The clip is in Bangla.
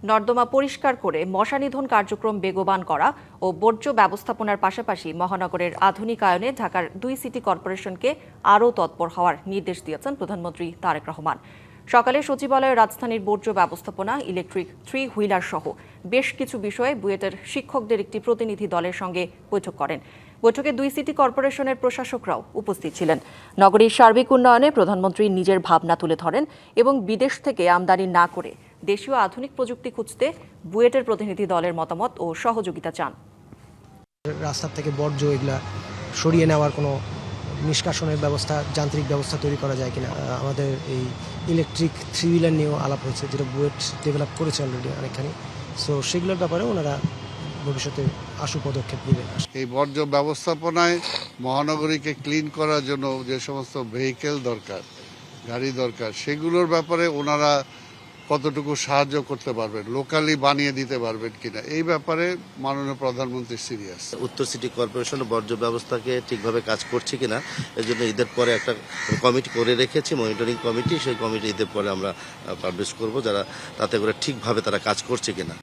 নর্দমা পরিষ্কার করে মশা নিধন কার্যক্রম বেগবান করা ও বর্জ্য ব্যবস্থাপনার পাশাপাশি মহানগরের আধুনিকায়নে ঢাকার 2 সিটি কর্পোরেশনকে আরও তৎপর হওয়ার নির্দেশ দিয়েছেন প্রধানমন্ত্রী তারেক রহমান। সকালে সচিবালয়ে রাজধানীর বর্জ্য ব্যবস্থাপনা, ইলেকট্রিক 3 হুইলার সহ বেশ কিছু বিষয়ে বুয়েটের শিক্ষকদের একটি প্রতিনিধি দলের সঙ্গে বৈঠক করেন। বৈঠকে 2 সিটি কর্পোরেশনের প্রশাসকরাও উপস্থিত ছিলেন। নগরীর সার্বিক উন্নয়নে প্রধানমন্ত্রী নিজের ভাবনা তুলে ধরেন এবং বিদেশ থেকে আমদানি না করে দেশীয় আধুনিক প্রযুক্তি খুঁজতে বুয়েটের প্রতিনিধি দলের মতামত ও সহযোগিতা চান। রাস্তার থেকে বর্জ্য এগুলা সরিয়ে নেওয়ার কোনো নিষ্কাশনের ব্যবস্থা, যান্ত্রিক ব্যবস্থা তৈরি করা যায় কিনা। আমাদের এই ইলেকট্রিক 3 হুইলার নিয়েও আলাপ হয়েছে, যেটা বুয়েট ডেভেলপ করেছে অলরেডি অনেকখানি। সো সেগুলোর ব্যাপারে ওনারা ভবিষ্যতে আশু পদক্ষেপ নেবেন। এই বর্জ্য ব্যবস্থাপনায় মহানগরীকে ক্লিন করার জন্য যে সমস্ত ভেহিকেল দরকার, গাড়ি দরকার, সেগুলোর ব্যাপারে ওনারা কতটুকু সাহায্য করতে পারবেন, লোকালি বানিয়ে দিতে পারবেন কিনা, এই ব্যাপারে মাননীয় প্রধানমন্ত্রী সিরিয়াস। উত্তর সিটি কর্পোরেশন বর্জ্য ব্যবস্থাকে ঠিকভাবে কাজ করছে কিনা এর জন্য ঈদের পরে একটা কমিটি করে রেখেছি, মনিটরিং কমিটি। সেই কমিটি ঈদের পরে আমরা পাবলিশ করব, যারা তাতে করে ঠিকভাবে তারা কাজ করছে কিনা।